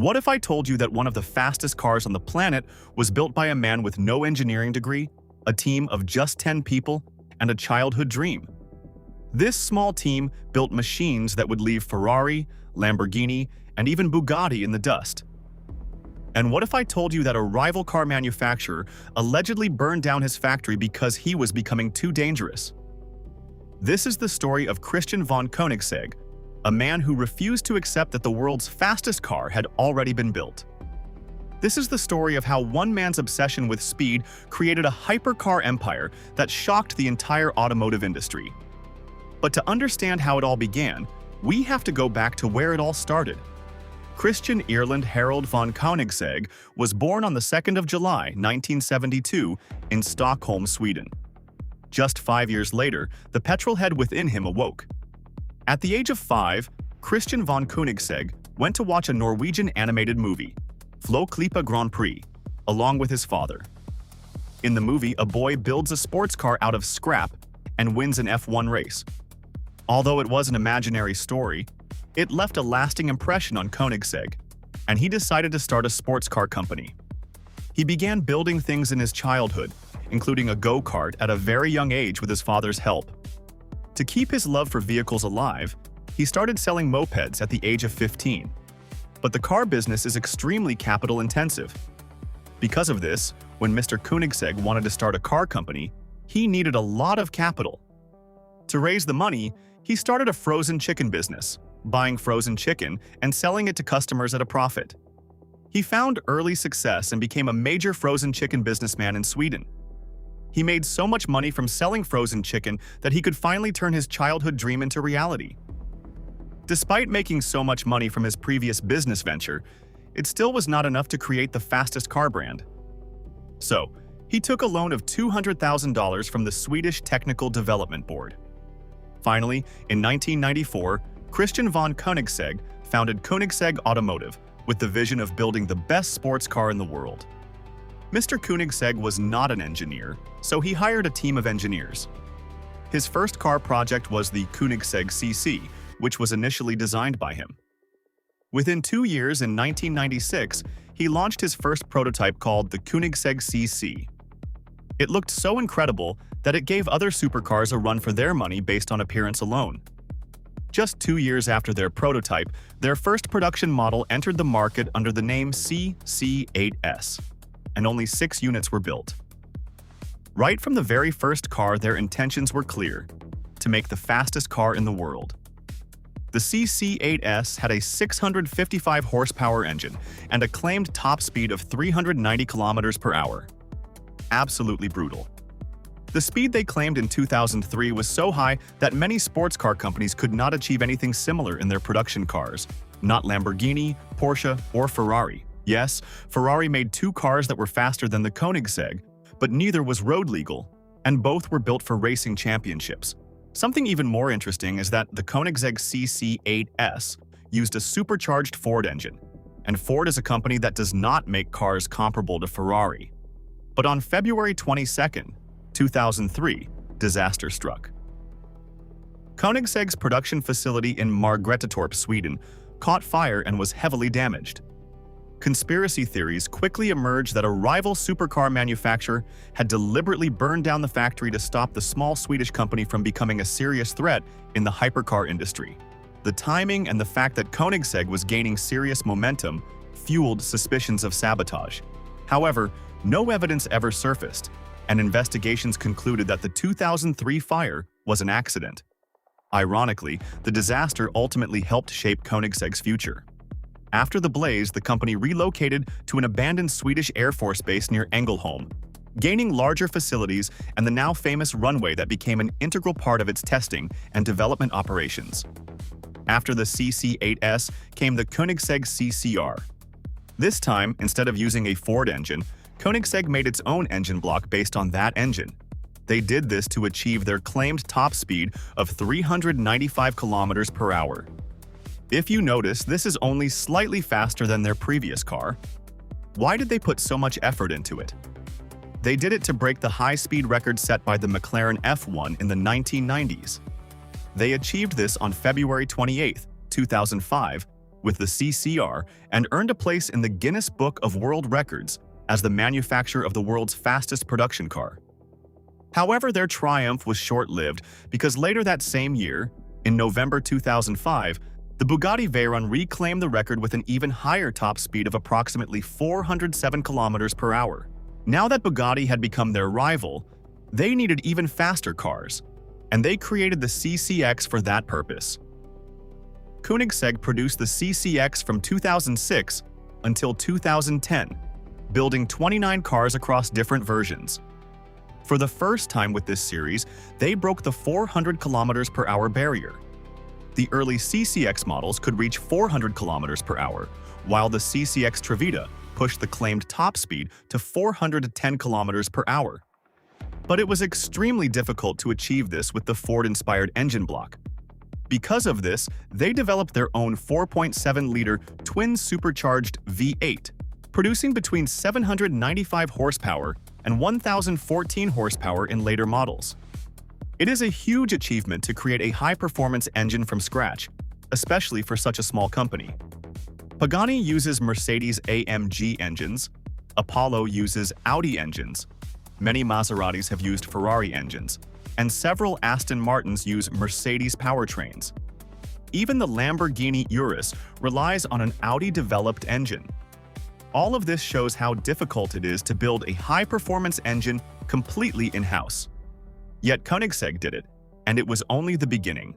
What if I told you that one of the fastest cars on the planet was built by a man with no engineering degree, a team of just 10 people, and a childhood dream? This small team built machines that would leave Ferrari, Lamborghini, and even Bugatti in the dust. And what if I told you that a rival car manufacturer allegedly burned down his factory because he was becoming too dangerous? This is the story of Christian von Koenigsegg, a man who refused to accept that the world's fastest car had already been built. This is the story of how one man's obsession with speed created a hypercar empire that shocked the entire automotive industry. But to understand how it all began, we have to go back to where it all started. Christian Erland Harold von Koenigsegg was born on the 2nd of July, 1972, in Stockholm, Sweden. Just 5 years later, the petrolhead within him awoke. At the age of 5, Christian von Koenigsegg went to watch a Norwegian animated movie, Flåklypa Grand Prix, along with his father. In the movie, a boy builds a sports car out of scrap and wins an F1 race. Although it was an imaginary story, it left a lasting impression on Koenigsegg, and he decided to start a sports car company. He began building things in his childhood, including a go-kart at a very young age with his father's help. To keep his love for vehicles alive, he started selling mopeds at the age of 15. But the car business is extremely capital-intensive. Because of this, when Mr. Koenigsegg wanted to start a car company, he needed a lot of capital. To raise the money, he started a frozen chicken business, buying frozen chicken and selling it to customers at a profit. He found early success and became a major frozen chicken businessman in Sweden. He made so much money from selling frozen chicken that he could finally turn his childhood dream into reality. Despite making so much money from his previous business venture, it still was not enough to create the fastest car brand. So, he took a loan of $200,000 from the Swedish Technical Development Board. Finally, in 1994, Christian von Koenigsegg founded Koenigsegg Automotive with the vision of building the best sports car in the world. Mr. Koenigsegg was not an engineer, so he hired a team of engineers. His first car project was the Koenigsegg CC, which was initially designed by him. Within 2 years, in 1996, he launched his first prototype called the Koenigsegg CC. It looked so incredible that it gave other supercars a run for their money based on appearance alone. Just 2 years after their prototype, their first production model entered the market under the name CC8S, and only 6 units were built. Right from the very first car, their intentions were clear: to make the fastest car in the world. The CC8S had a 655 horsepower engine and a claimed top speed of 390 kilometers per hour. Absolutely brutal. The speed they claimed in 2003 was so high that many sports car companies could not achieve anything similar in their production cars. Not Lamborghini, Porsche, or Ferrari. Yes, Ferrari made 2 cars that were faster than the Koenigsegg, but neither was road legal, and both were built for racing championships. Something even more interesting is that the Koenigsegg CC8S used a supercharged Ford engine, and Ford is a company that does not make cars comparable to Ferrari. But on February 22, 2003, disaster struck. Koenigsegg's production facility in Margretetorp, Sweden, caught fire and was heavily damaged. Conspiracy theories quickly emerged that a rival supercar manufacturer had deliberately burned down the factory to stop the small Swedish company from becoming a serious threat in the hypercar industry. The timing and the fact that Koenigsegg was gaining serious momentum fueled suspicions of sabotage. However, no evidence ever surfaced, and investigations concluded that the 2003 fire was an accident. Ironically, the disaster ultimately helped shape Koenigsegg's future. After the blaze, the company relocated to an abandoned Swedish Air Force base near Ängelholm, gaining larger facilities and the now famous runway that became an integral part of its testing and development operations. After the CC8S came the Koenigsegg CCR. This time, instead of using a Ford engine, Koenigsegg made its own engine block based on that engine. They did this to achieve their claimed top speed of 395 kilometers per hour. If you notice, this is only slightly faster than their previous car. Why did they put so much effort into it? They did it to break the high-speed record set by the McLaren F1 in the 1990s. They achieved this on February 28, 2005, with the CCR and earned a place in the Guinness Book of World Records as the manufacturer of the world's fastest production car. However, their triumph was short-lived because later that same year, in November 2005, the Bugatti Veyron reclaimed the record with an even higher top speed of approximately 407 kilometers per hour. Now that Bugatti had become their rival, they needed even faster cars, and they created the CCX for that purpose. Koenigsegg produced the CCX from 2006 until 2010, building 29 cars across different versions. For the first time with this series, they broke the 400 km per hour barrier. The early CCX models could reach 400 km per hour, while the CCX Trevita pushed the claimed top speed to 410 km per hour. But it was extremely difficult to achieve this with the Ford-inspired engine block. Because of this, they developed their own 4.7-liter twin supercharged V8, producing between 795 horsepower and 1,014 horsepower in later models. It is a huge achievement to create a high-performance engine from scratch, especially for such a small company. Pagani uses Mercedes-AMG engines, Apollo uses Audi engines, many Maseratis have used Ferrari engines, and several Aston Martins use Mercedes powertrains. Even the Lamborghini Urus relies on an Audi-developed engine. All of this shows how difficult it is to build a high-performance engine completely in-house. Yet Koenigsegg did it, and it was only the beginning.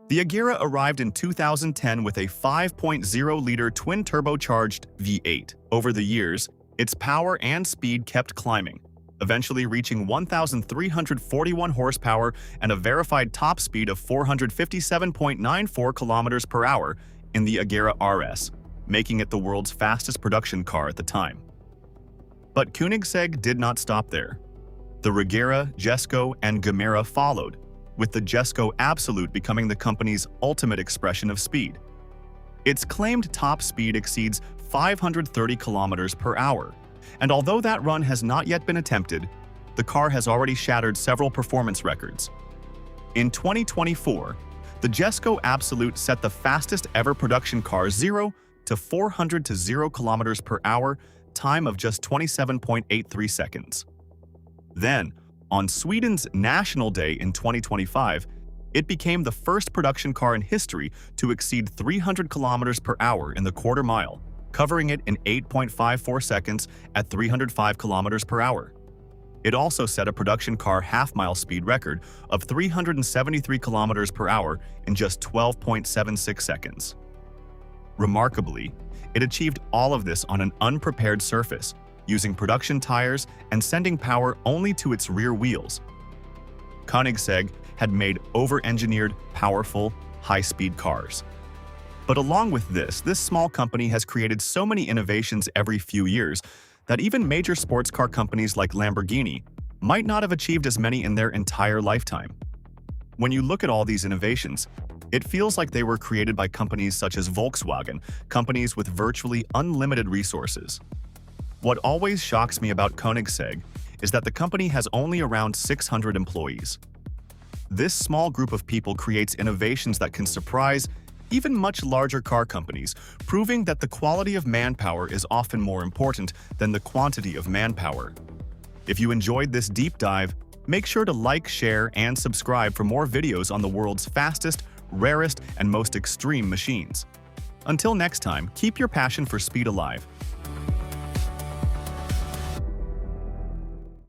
The Agera arrived in 2010 with a 5.0-liter twin-turbocharged V8. Over the years, its power and speed kept climbing, eventually reaching 1,341 horsepower and a verified top speed of 457.94 kilometers per hour in the Agera RS, making it the world's fastest production car at the time. But Koenigsegg did not stop there. The Regera, Jesko, and Gemera followed, with the Jesko Absolut becoming the company's ultimate expression of speed. Its claimed top speed exceeds 530 kilometers per hour, and although that run has not yet been attempted, the car has already shattered several performance records. In 2024, the Jesko Absolut set the fastest ever production car 0 to 400 to 0 kilometers per hour time of just 27.83 seconds. Then, on Sweden's National Day in 2025, it became the first production car in history to exceed 300 kilometers per hour in the quarter mile, covering it in 8.54 seconds at 305 kilometers per hour. It also set a production car half-mile speed record of 373 kilometers per hour in just 12.76 seconds. Remarkably, it achieved all of this on an unprepared surface, using production tires and sending power only to its rear wheels. Koenigsegg had made over-engineered, powerful, high-speed cars. But along with this small company has created so many innovations every few years that even major sports car companies like Lamborghini might not have achieved as many in their entire lifetime. When you look at all these innovations, it feels like they were created by companies such as Volkswagen, companies with virtually unlimited resources. What always shocks me about Koenigsegg is that the company has only around 600 employees. This small group of people creates innovations that can surprise even much larger car companies, proving that the quality of manpower is often more important than the quantity of manpower. If you enjoyed this deep dive, make sure to like, share, and subscribe for more videos on the world's fastest, rarest, and most extreme machines. Until next time, keep your passion for speed alive